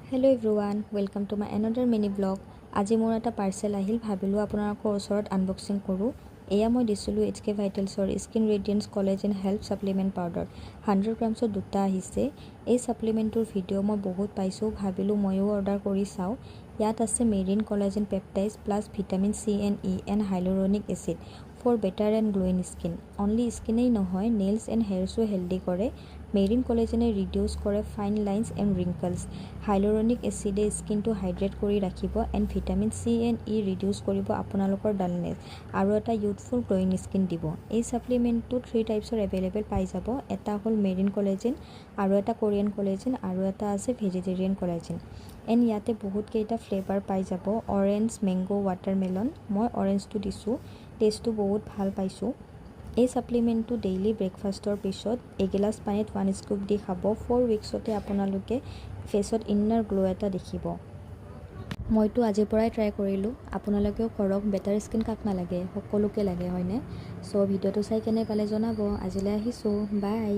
Hello everyone, welcome to my another mini vlog. আজি মোৰ এটা পাৰ্সেল আহিল ভাবিলো আপোনালোকৰ ওচৰত আনবক্সিং কৰো। এয়া মই দিছিলো HK Vitalsৰ skin radiance collagen health supplement powder 100 গ্ৰামছৰ দুটা আহিছে। এই সাপ্লিমেন্টৰ ভিডিও মই বহুত পাইছো, ভাবিলো মইও অৰ্ডাৰ কৰি চাও। ইয়াত আছে marine collagen peptides plus vitamin C and E and hyaluronic acid for better and glowing skin. Only skin ei নহয়, nails and hairs o healthy কৰে। মেৰিন কোলাজেনে ৰিডিউস কৰে fine lines and wrinkles. Hyaluronic acid skin to hydrate কৰি ৰাখিব and vitamin C and E reduce কৰিব আপোনালোকৰ dullness আৰু এটা youthful glowing skin দিব। এই সাপ্লিমেন্টটো 3 টাইপছৰ अवेलेबल পাই যাব। এটা হল মেৰিন কোলাজেন আৰু এটা কোৰিয়ান কোলাজেন আৰু এটা আছে ভেজিটেৰিয়ান কোলাজেন। এন ইয়াতে বহুত কেইটা ফ্লেভাৰ পাই যাব, অৰেঞ্জ, ম্যাঙ্গো, ওয়াটাৰমেলন। মই অৰেঞ্জটো দিছো, টেষ্টটো বহুত ভাল পাইছো। এই সাপ্লিমেন্টটো ডেইলি ব্ৰেকফাষ্টৰ পিছত এগিলাস পানীত 1 স্কুপ দি খাব। 4 উইকছতে আপোনালোকে ফেসত ইনাৰ গ্লো এটা দেখিব। মইতো আজিৰ পৰাই ট্ৰাই কৰিলো, আপোনালোকেও কৰক। বেটাৰ স্কিন কাক নালাগে, সকলোকে লাগে হয়নে? সো ভিডিওটো চাই কেনে পালে জনাব। আজিলৈ আহিছো, বাই।